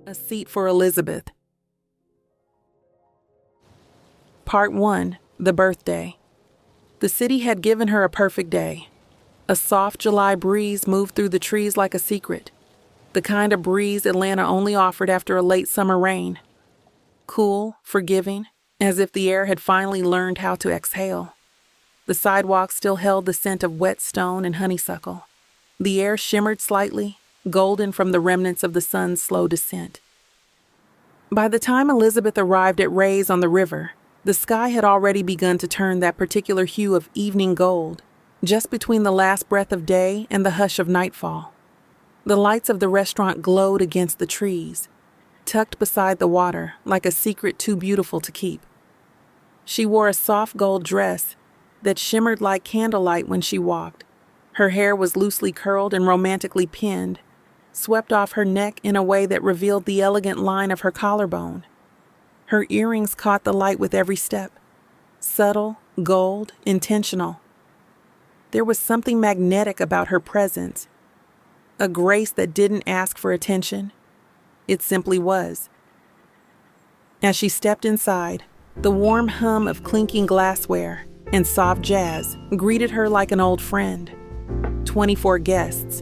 A seat for Elizabeth. Part 1. The birthday. The city had given her a perfect day. A soft July breeze moved through the trees like a secret. The kind of breeze Atlanta only offered after a late summer rain. Cool, forgiving, as if the air had finally learned how to exhale. The sidewalk still held the scent of wet stone and honeysuckle. The air shimmered slightly, golden from the remnants of the sun's slow descent. By the time Elizabeth arrived at Ray's on the river, the sky had already begun to turn that particular hue of evening gold, just between the last breath of day and the hush of nightfall. The lights of the restaurant glowed against the trees, tucked beside the water like a secret too beautiful to keep. She wore a soft gold dress that shimmered like candlelight when she walked. Her hair was loosely curled and romantically pinned, swept off her neck in a way that revealed the elegant line of her collarbone. Her earrings caught the light with every step. Subtle, gold, intentional. There was something magnetic about her presence, a grace that didn't ask for attention. It simply was. As she stepped inside, the warm hum of clinking glassware and soft jazz greeted her like an old friend. 24 guests,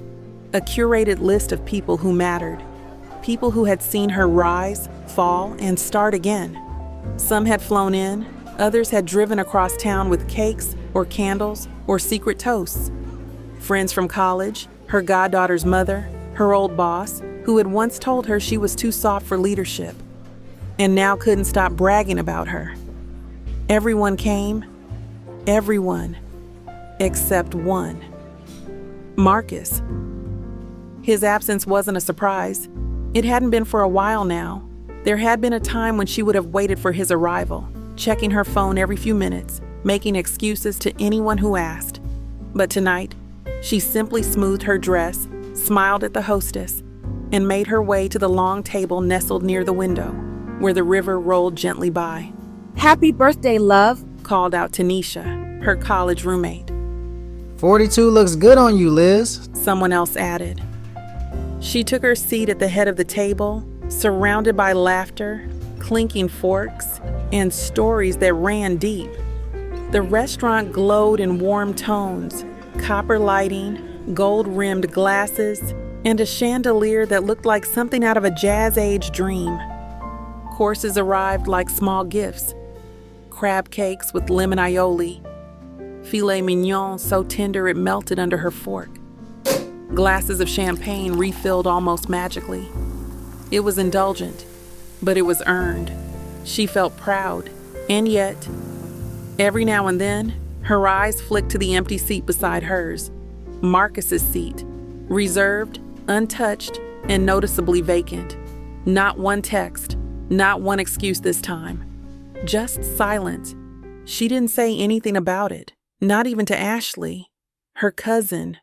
a curated list of people who mattered, people who had seen her rise, fall, and start again. Some had flown in, others had driven across town with cakes or candles or secret toasts. Friends from college, her goddaughter's mother, her old boss, who had once told her she was too soft for leadership, and now couldn't stop bragging about her. Everyone came, everyone, except one. Marcus. His absence wasn't a surprise. It hadn't been for a while now. There had been a time when she would have waited for his arrival, checking her phone every few minutes, making excuses to anyone who asked. But tonight, she simply smoothed her dress, smiled at the hostess, and made her way to the long table nestled near the window, where the river rolled gently by. "Happy birthday, love," called out Tanisha, her college roommate. 42 looks good on you, Liz, someone else added. She took her seat at the head of the table, surrounded by laughter, clinking forks, and stories that ran deep. The restaurant glowed in warm tones, copper lighting, gold-rimmed glasses, and a chandelier that looked like something out of a jazz-age dream. Courses arrived like small gifts. Crab cakes with lemon aioli, filet mignon so tender it melted under her fork. Glasses of champagne refilled almost magically. It was indulgent, but it was earned. She felt proud, and yet, every now and then, her eyes flicked to the empty seat beside hers, Marcus's seat, reserved, untouched, and noticeably vacant. Not one text, not one excuse this time. Just silence. She didn't say anything about it, not even to Ashley, her cousin,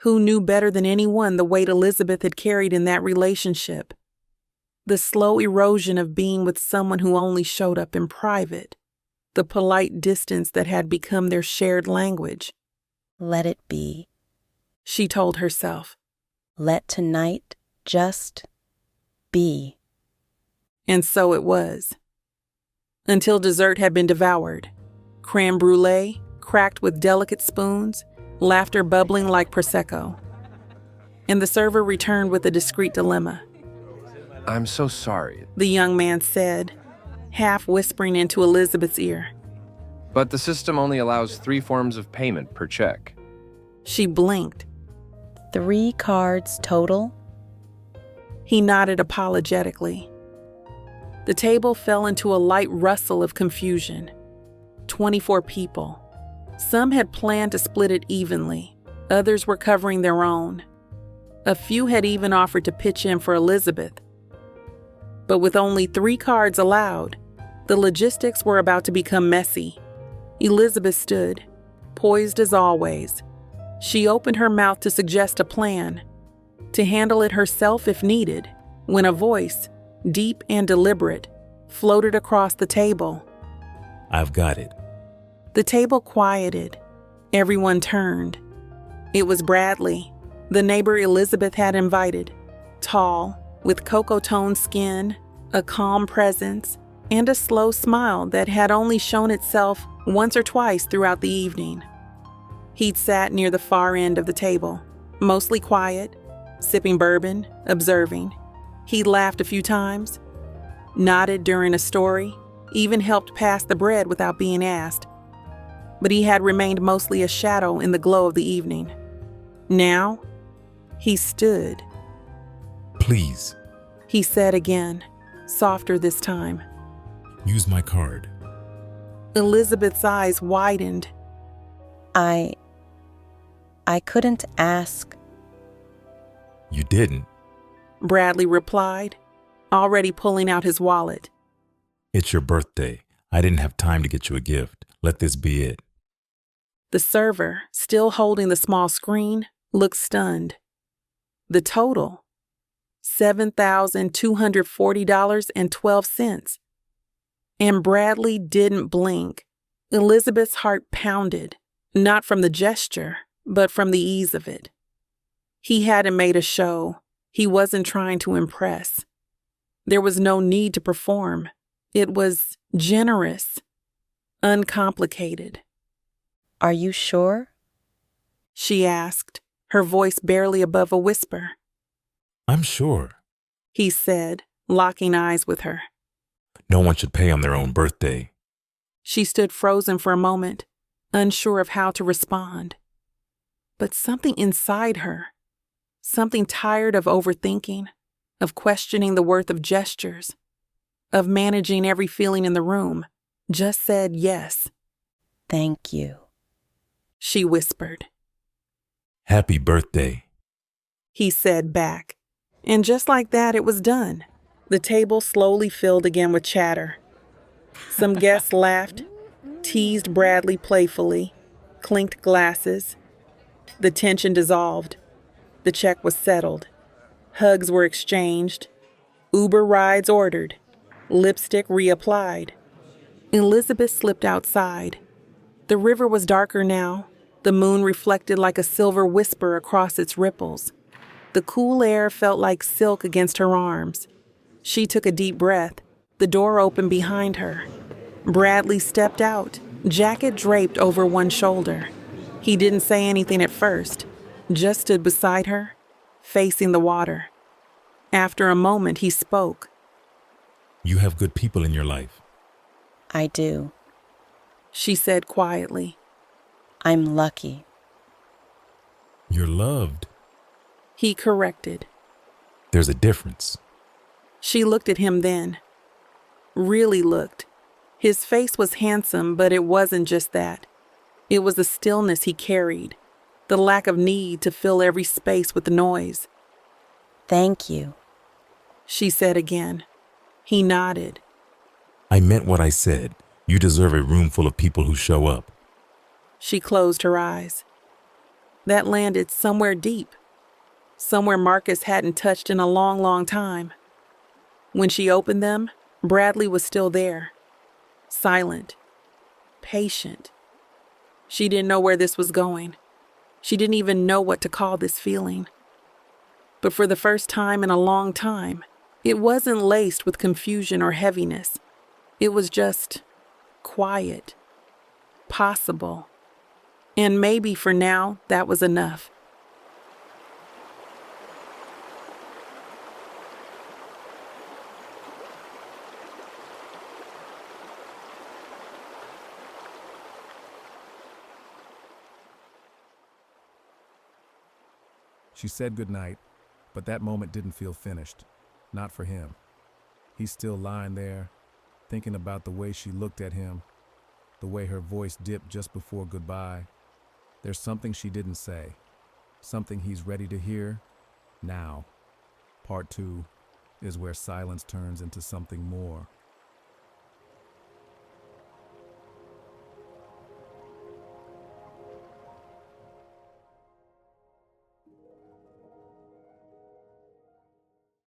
who knew better than anyone the weight Elizabeth had carried in that relationship. The slow erosion of being with someone who only showed up in private. The polite distance that had become their shared language. "Let it be," she told herself. "Let tonight just be." And so it was. Until dessert had been devoured. Crème brûlée, cracked with delicate spoons, laughter bubbling like Prosecco. And the server returned with a discreet dilemma. "I'm so sorry," the young man said, half whispering into Elizabeth's ear. "but the system only allows 3 forms of payment per check." She blinked. 3 cards total? He nodded apologetically. The table fell into a light rustle of confusion. 24 people. Some had planned to split it evenly. Others were covering their own. A few had even offered to pitch in for Elizabeth. But with only 3 cards allowed, the logistics were about to become messy. Elizabeth stood, poised as always. She opened her mouth to suggest a plan, to handle it herself if needed, when a voice, deep and deliberate, floated across the table. "I've got it." The table quieted. Everyone turned. It was Bradley, the neighbor Elizabeth had invited, tall, with cocoa-toned skin, a calm presence, and a slow smile that had only shown itself once or twice throughout the evening. He'd sat near the far end of the table, mostly quiet, sipping bourbon, observing. He'd laughed a few times, nodded during a story, even helped pass the bread without being asked. But he had remained mostly a shadow in the glow of the evening. Now, he stood. Please, He said again, softer this time. use my card. Elizabeth's eyes widened. I couldn't ask. You didn't. Bradley replied, already pulling out his wallet. It's your birthday. I didn't have time to get you a gift. Let this be it. The server, still holding the small screen, looked stunned. The total, $7,240.12. And Bradley didn't blink. Elizabeth's heart pounded, not from the gesture, but from the ease of it. He hadn't made a show. He wasn't trying to impress. There was no need to perform. It was generous, uncomplicated. Are you sure? She asked, her voice barely above a whisper. I'm sure. He said, locking eyes with her. No one should pay on their own birthday. She stood frozen for a moment, unsure of how to respond. But something inside her, something tired of overthinking, of questioning the worth of gestures, of managing every feeling in the room, just said yes. Thank you. She whispered. Happy birthday. He said back. And just like that, it was done. The table slowly filled again with chatter. Some guests laughed, teased Bradley playfully, clinked glasses. The tension dissolved. The check was settled. Hugs were exchanged. Uber rides ordered. Lipstick reapplied. Elizabeth slipped outside. The river was darker now. The moon reflected like a silver whisper across its ripples. The cool air felt like silk against her arms. She took a deep breath. The door opened behind her. Bradley stepped out, jacket draped over one shoulder. He didn't say anything at first, just stood beside her, facing the water. After a moment, he spoke. You have good people in your life. I do. She said quietly. I'm lucky. You're loved. He corrected. There's a difference. She looked at him then. Really looked. His face was handsome, but it wasn't just that. It was the stillness he carried, the lack of need to fill every space with noise. Thank you. She said again. He nodded. I meant what I said. You deserve a room full of people who show up. She closed her eyes. That landed somewhere deep, somewhere Marcus hadn't touched in a long, long time. When she opened them, Bradley was still there, silent, patient. She didn't know where this was going. She didn't even know what to call this feeling. But for the first time in a long time, it wasn't laced with confusion or heaviness. It was just quiet, possible. And maybe for now, that was enough. She said goodnight, but that moment didn't feel finished. Not for him. He's still lying there, thinking about the way she looked at him, the way her voice dipped just before goodbye. There's something she didn't say, something he's ready to hear now. Part 2 is where silence turns into something more.